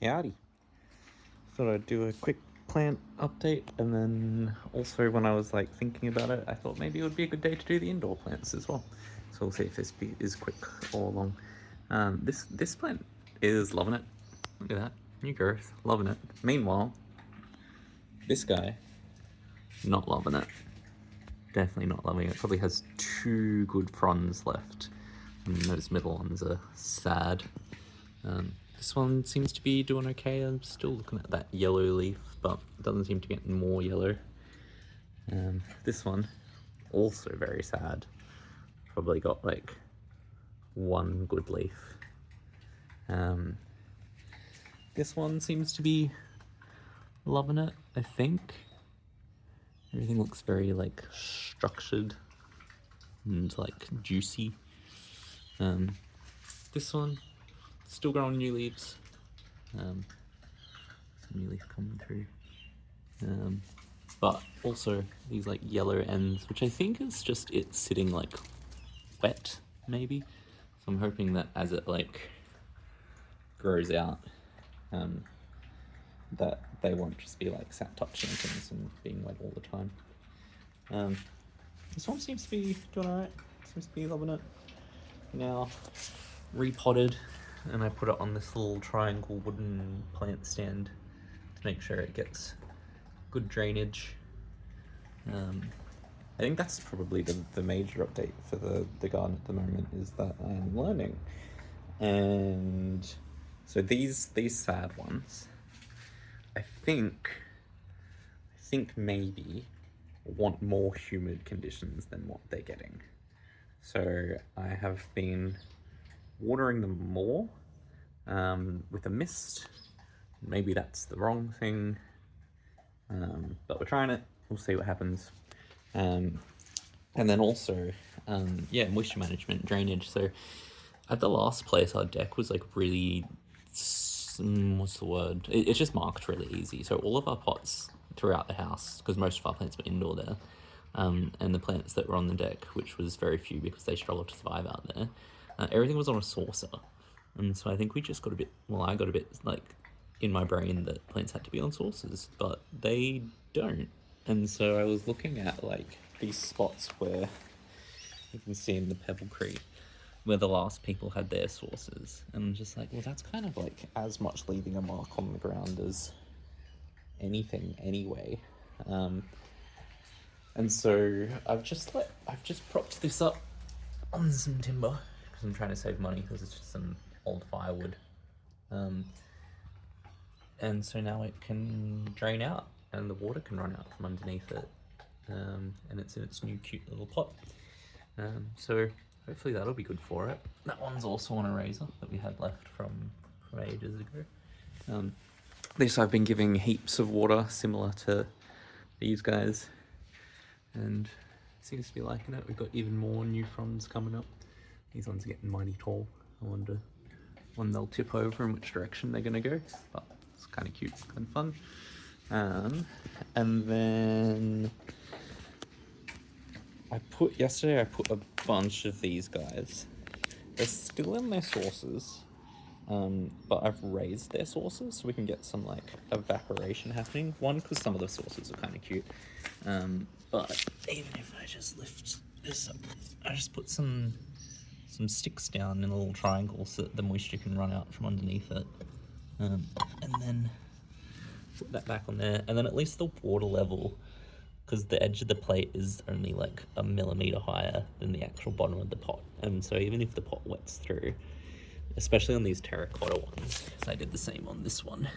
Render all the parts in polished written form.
Howdy. Thought I'd do a quick plant update, and then also when I was thinking about it, I thought maybe it would be a good day to do the indoor plants as well. So we'll see if this is quick or long. This plant is loving it. Look at that, new growth, loving it. Meanwhile, this guy not loving it. Definitely not loving it. Probably has 2 good fronds left, and those middle ones are sad. This one seems to be doing okay. I'm still looking at that yellow leaf, but it doesn't seem to get more yellow. This one, also very sad. Probably got 1 good leaf. This one seems to be loving it, I think. Everything looks very structured and juicy. This one, still growing new leaves. Some new leaf coming through. But also these yellow ends, which I think is just it sitting wet, maybe. So I'm hoping that as it grows out, that they won't just be sat touching things and being wet all the time. This one seems to be doing alright. Seems to be loving it. Now repotted, and I put it on this little triangle wooden plant stand to make sure it gets good drainage. I think that's probably the major update for the garden at the moment, is that I'm learning. And so these sad ones, I think maybe want more humid conditions than what they're getting. So I have been watering them more with a mist. Maybe that's the wrong thing, but we're trying it. We'll see what happens. And then also, moisture management, drainage. So at the last place, our deck was really, what's the word? It's just marked really easy. So all of our pots throughout the house, because most of our plants were indoor there, and the plants that were on the deck, which was very few because they struggled to survive out there, everything was on a saucer. And so I think we just got a bit, I got a bit in my brain that plants had to be on saucers, but they don't. And so I was looking at these spots where you can see in the Pebble Creek where the last people had their saucers, and I'm just well, that's kind of as much leaving a mark on the ground as anything anyway. And so I've just propped this up on some timber because I'm trying to save money, because it's just some old firewood. And so now it can drain out and the water can run out from underneath it. And it's in its new cute little pot. So hopefully that'll be good for it. That one's also on a razor that we had left from ages ago. This I've been giving heaps of water, similar to these guys, and seems to be liking it. We've got even more new fronds coming up. These ones are getting mighty tall. I wonder when they'll tip over and which direction they're gonna go, but it's kind of cute, kind of fun. And then yesterday I put a bunch of these guys. They're still in their saucers, but I've raised their saucers so we can get some evaporation happening. One, because some of the saucers are kind of cute, but even if I just lift this up, I just put some sticks down in a little triangle so that the moisture can run out from underneath it, and then put that back on there, and then at least the water level, because the edge of the plate is only a millimeter higher than the actual bottom of the pot, and so even if the pot wets through, especially on these terracotta ones, because I did the same on this one,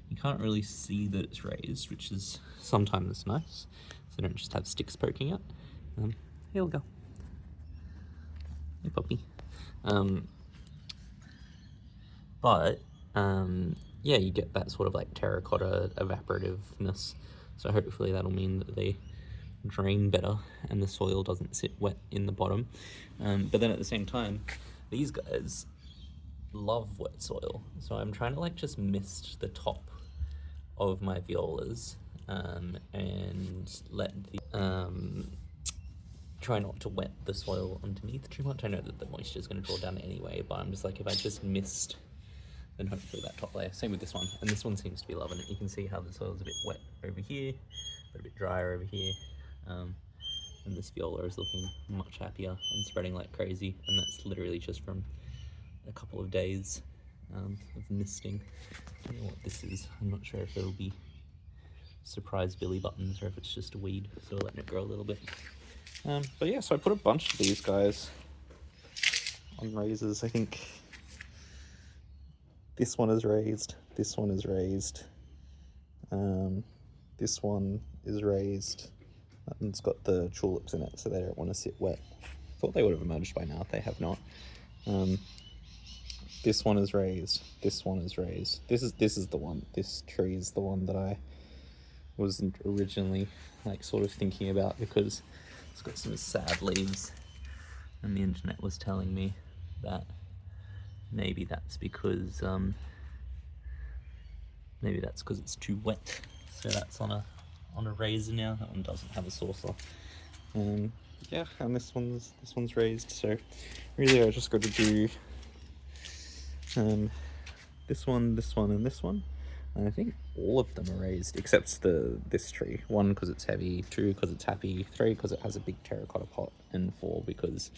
you can't really see that it's raised, which is sometimes nice, so I don't just have sticks poking out. Here we go. Hey puppy. But yeah, you get that sort of terracotta evaporativeness, so hopefully that'll mean that they drain better and the soil doesn't sit wet in the bottom. But then at the same time, these guys love wet soil, so I'm trying to just mist the top of my violas, and let the try not to wet the soil underneath too much. I know that the moisture is going to draw down anyway, but I'm just if I just mist then hopefully that top layer. Same with this one, and this one seems to be loving it. You can see how the soil's a bit wet over here, but a bit drier over here. And this viola is looking much happier and spreading like crazy, and that's literally just from a couple of days of misting. I don't know what this is. I'm not sure if it'll be surprise billy buttons or if it's just a weed, so we're letting it grow a little bit. But yeah, so I put a bunch of these guys on raisers. I think this one is raised, this one is raised, this one is raised, and it's got the tulips in it, so they don't want to sit wet. Thought they would have emerged by now, they have not. This one is raised, this one is raised. This is the one, this tree is the one that I was originally like sort of thinking about, because it's got some sad leaves, and the internet was telling me that maybe that's because it's too wet. So that's on a razor now. That one doesn't have a saucer. Yeah, and this one's raised. So really, I just got to do this one, and this one. And I think all of them are raised except this tree. 1, because it's heavy. 2, because it's happy. 3, because it has a big terracotta pot. And 4, because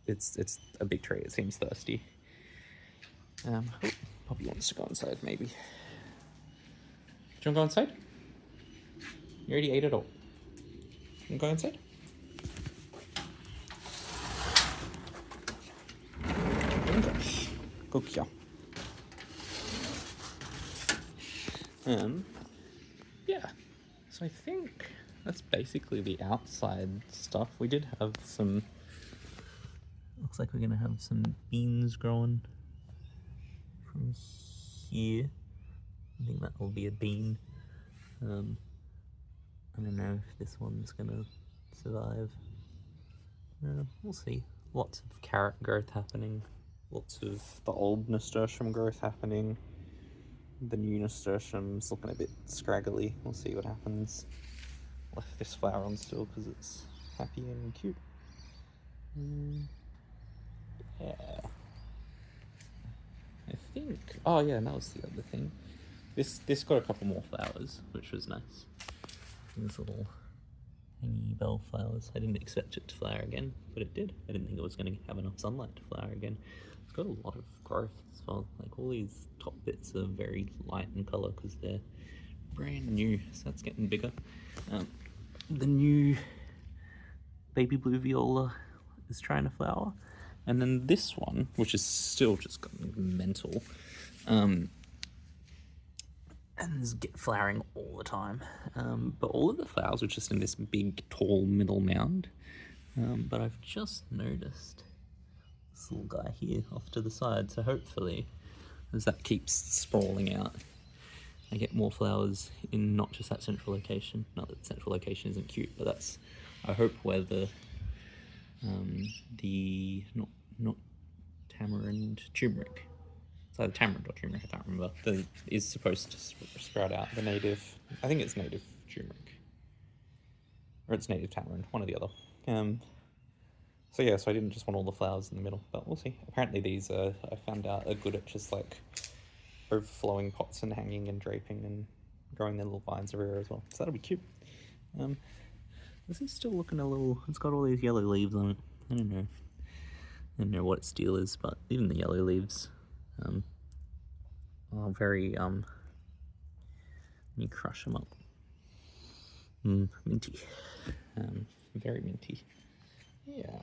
it's a big tree. It seems thirsty. Oh, Poppy wants to go inside, maybe. Do you want to go inside? You already ate it all. You want to go inside? Good girl. Yeah, so I think that's basically the outside stuff. We did have some, looks like we're gonna have some beans growing from here. I think that will be a bean. I don't know if this one's gonna survive. We'll see. Lots of carrot growth happening. Lots of the old nasturtium growth happening. The new nasturtium's looking a bit scraggly. We'll see what happens. Left this flower on still because it's happy and cute. Yeah. I think, oh yeah, and that was the other thing. This got a couple more flowers, which was nice. These little hangy bellflowers. I didn't expect it to flower again, but it did. I didn't think it was going to have enough sunlight to flower again. It's got a lot of growth as well. Like all these top bits are very light in colour because they're brand new, so that's getting bigger. The new baby blue viola is trying to flower, and then this one, which is still just going mental, and is flowering all the time. But all of the flowers are just in this big, tall middle mound. But I've just noticed this little guy here off to the side, so hopefully, as that keeps sprawling out, I get more flowers in not just that central location. Not that the central location isn't cute, but that's, I hope, where the not tamarind, turmeric. It's either tamarind or turmeric, I can't remember. Is supposed to sprout out. The native, I think it's native turmeric. Or it's native tamarind, one or the other. So yeah, so I didn't just want all the flowers in the middle, but we'll see. Apparently these, I found out, are good at just like overflowing pots and hanging and draping and growing their little vines everywhere as well. So that'll be cute. This is still looking a little, it's got all these yellow leaves on it. I don't know what its deal is, but even the yellow leaves are very, when you crush them up, minty. Very minty. Yeah.